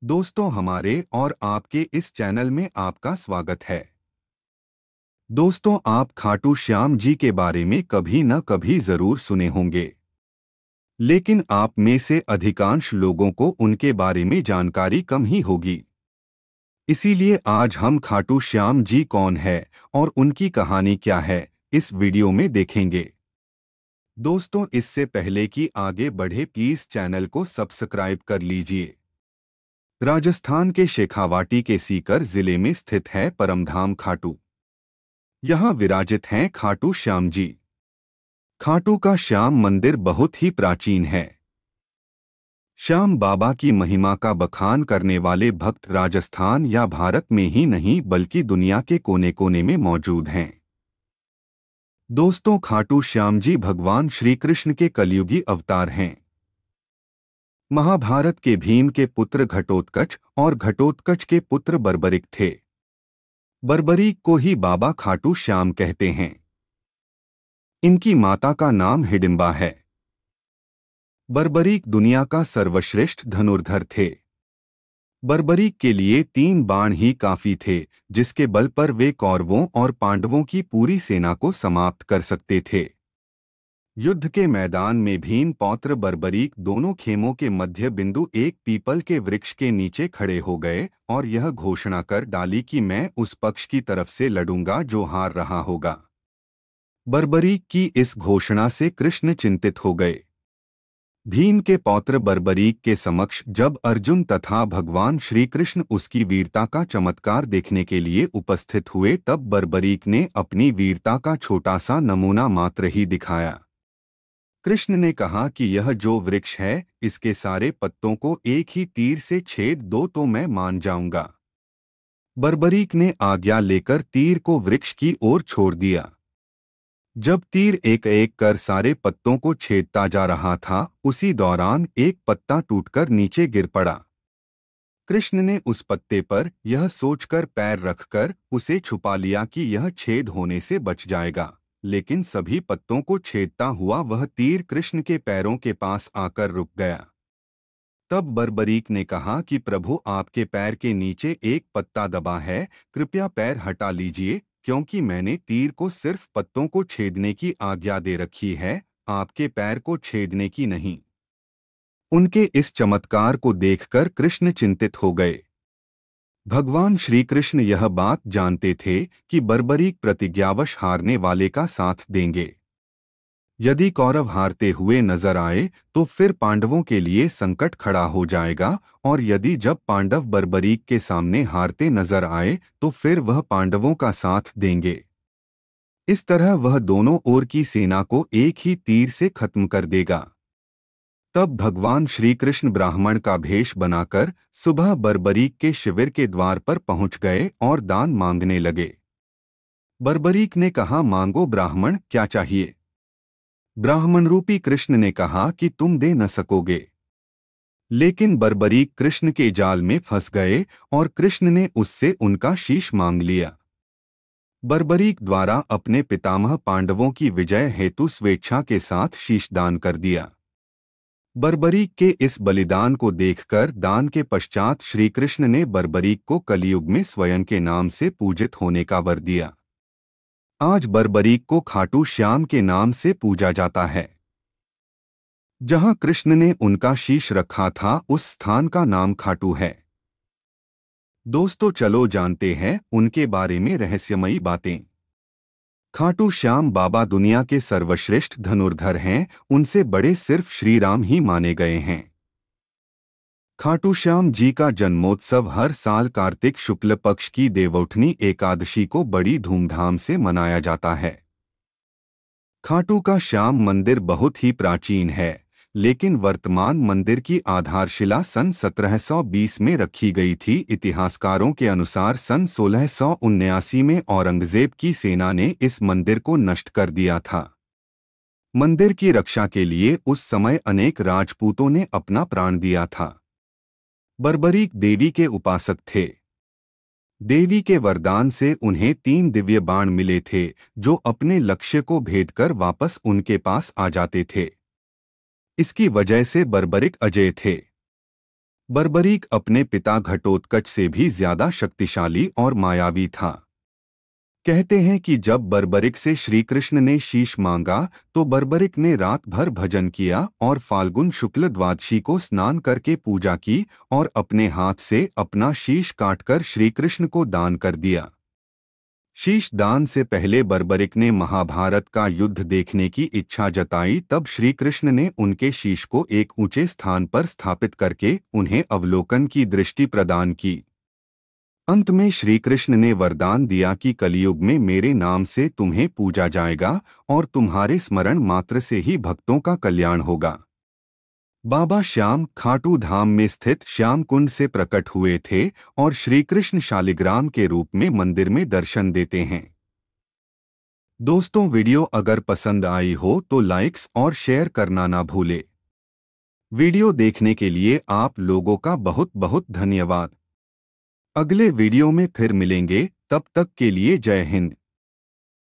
दोस्तों, हमारे और आपके इस चैनल में आपका स्वागत है। दोस्तों, आप खाटू श्याम जी के बारे में कभी न कभी जरूर सुने होंगे, लेकिन आप में से अधिकांश लोगों को उनके बारे में जानकारी कम ही होगी। इसीलिए आज हम खाटू श्याम जी कौन है और उनकी कहानी क्या है, इस वीडियो में देखेंगे। दोस्तों, इससे पहले कि आगे बढ़े प्लीज चैनल को सब्सक्राइब कर लीजिए। राजस्थान के शेखावाटी के सीकर जिले में स्थित है परमधाम खाटू। यहाँ विराजित हैं खाटू श्याम जी। खाटू का श्याम मंदिर बहुत ही प्राचीन है। श्याम बाबा की महिमा का बखान करने वाले भक्त राजस्थान या भारत में ही नहीं बल्कि दुनिया के कोने कोने में मौजूद हैं। दोस्तों, खाटू श्याम जी भगवान श्री कृष्ण के कलयुगी अवतार हैं। महाभारत के भीम के पुत्र घटोत्कच और घटोत्कच के पुत्र बर्बरिक थे। बर्बरीक को ही बाबा खाटू श्याम कहते हैं। इनकी माता का नाम हिडिंबा है। बर्बरीक दुनिया का सर्वश्रेष्ठ धनुर्धर थे। बर्बरीक के लिए 3 बाण ही काफी थे, जिसके बल पर वे कौरवों और पांडवों की पूरी सेना को समाप्त कर सकते थे। युद्ध के मैदान में भीम पौत्र बर्बरीक दोनों खेमों के मध्य बिंदु एक पीपल के वृक्ष के नीचे खड़े हो गए और यह घोषणा कर डाली कि मैं उस पक्ष की तरफ से लड़ूंगा जो हार रहा होगा। बर्बरीक की इस घोषणा से कृष्ण चिंतित हो गए। भीम के पौत्र बर्बरीक के समक्ष जब अर्जुन तथा भगवान श्री कृष्ण उसकी वीरता का चमत्कार देखने के लिए उपस्थित हुए, तब बर्बरीक ने अपनी वीरता का छोटा सा नमूना मात्र ही दिखाया। कृष्ण ने कहा कि यह जो वृक्ष है, इसके सारे पत्तों को एक ही तीर से छेद दो तो मैं मान जाऊंगा। बर्बरीक ने आज्ञा लेकर तीर को वृक्ष की ओर छोड़ दिया। जब तीर एक एक कर सारे पत्तों को छेदता जा रहा था, उसी दौरान एक पत्ता टूटकर नीचे गिर पड़ा। कृष्ण ने उस पत्ते पर यह सोचकर पैर रखकर उसे छुपा लिया कि यह छेद होने से बच जाएगा, लेकिन सभी पत्तों को छेदता हुआ वह तीर कृष्ण के पैरों के पास आकर रुक गया। तब बर्बरीक ने कहा कि प्रभु, आपके पैर के नीचे एक पत्ता दबा है, कृपया पैर हटा लीजिए, क्योंकि मैंने तीर को सिर्फ पत्तों को छेदने की आज्ञा दे रखी है, आपके पैर को छेदने की नहीं। उनके इस चमत्कार को देखकर कृष्ण चिंतित हो गए। भगवान श्री कृष्ण यह बात जानते थे कि बर्बरीक प्रतिज्ञावश हारने वाले का साथ देंगे। यदि कौरव हारते हुए नजर आए तो फिर पांडवों के लिए संकट खड़ा हो जाएगा, और यदि जब पांडव बर्बरीक के सामने हारते नजर आए तो फिर वह पांडवों का साथ देंगे। इस तरह वह दोनों ओर की सेना को एक ही तीर से खत्म कर देगा। तब भगवान श्री कृष्ण ब्राह्मण का भेष बनाकर सुबह बर्बरीक के शिविर के द्वार पर पहुंच गए और दान मांगने लगे। बर्बरीक ने कहा, मांगो ब्राह्मण, क्या चाहिए? ब्राह्मण रूपी कृष्ण ने कहा कि तुम दे न सकोगे। लेकिन बर्बरीक कृष्ण के जाल में फंस गए और कृष्ण ने उससे उनका शीश मांग लिया। बर्बरीक द्वारा अपने पितामह पांडवों की विजय हेतु स्वेच्छा के साथ शीशदान कर दिया। बर्बरीक के इस बलिदान को देखकर दान के पश्चात श्री कृष्ण ने बर्बरीक को कलयुग में स्वयं के नाम से पूजित होने का वर दिया। आज बर्बरीक को खाटू श्याम के नाम से पूजा जाता है। जहां कृष्ण ने उनका शीश रखा था, उस स्थान का नाम खाटू है। दोस्तों, चलो जानते हैं उनके बारे में रहस्यमयी बातें। खाटू श्याम बाबा दुनिया के सर्वश्रेष्ठ धनुर्धर हैं, उनसे बड़े सिर्फ श्री राम ही माने गए हैं। खाटू श्याम जी का जन्मोत्सव हर साल कार्तिक शुक्ल पक्ष की देवउठनी एकादशी को बड़ी धूमधाम से मनाया जाता है। खाटू का श्याम मंदिर बहुत ही प्राचीन है, लेकिन वर्तमान मंदिर की आधारशिला सन 1720 में रखी गई थी। इतिहासकारों के अनुसार सन 1679 में औरंगजेब की सेना ने इस मंदिर को नष्ट कर दिया था। मंदिर की रक्षा के लिए उस समय अनेक राजपूतों ने अपना प्राण दिया था। बर्बरीक देवी के उपासक थे। देवी के वरदान से उन्हें 3 दिव्य बाण मिले थे, जो अपने लक्ष्य को भेदकर वापस उनके पास आ जाते थे। इसकी वजह से बर्बरीक अजेय थे। बर्बरीक अपने पिता घटोत्कच से भी ज्यादा शक्तिशाली और मायावी था। कहते हैं कि जब बर्बरिक से श्री कृष्ण ने शीश मांगा तो बर्बरिक ने रात भर भजन किया और फाल्गुन शुक्ल द्वादशी को स्नान करके पूजा की और अपने हाथ से अपना शीश काटकर श्री कृष्ण को दान कर दिया। शीश दान से पहले बर्बरिक ने महाभारत का युद्ध देखने की इच्छा जताई, तब श्री कृष्ण ने उनके शीश को एक ऊंचे स्थान पर स्थापित करके उन्हें अवलोकन की दृष्टि प्रदान की। अंत में श्री कृष्ण ने वरदान दिया कि कलयुग में मेरे नाम से तुम्हें पूजा जाएगा और तुम्हारे स्मरण मात्र से ही भक्तों का कल्याण होगा। बाबा श्याम खाटू धाम में स्थित श्याम कुंड से प्रकट हुए थे और श्री कृष्ण शालिग्राम के रूप में मंदिर में दर्शन देते हैं। दोस्तों, वीडियो अगर पसंद आई हो तो लाइक्स और शेयर करना ना भूले। वीडियो देखने के लिए आप लोगों का बहुत बहुत धन्यवाद। अगले वीडियो में फिर मिलेंगे, तब तक के लिए जय हिंद।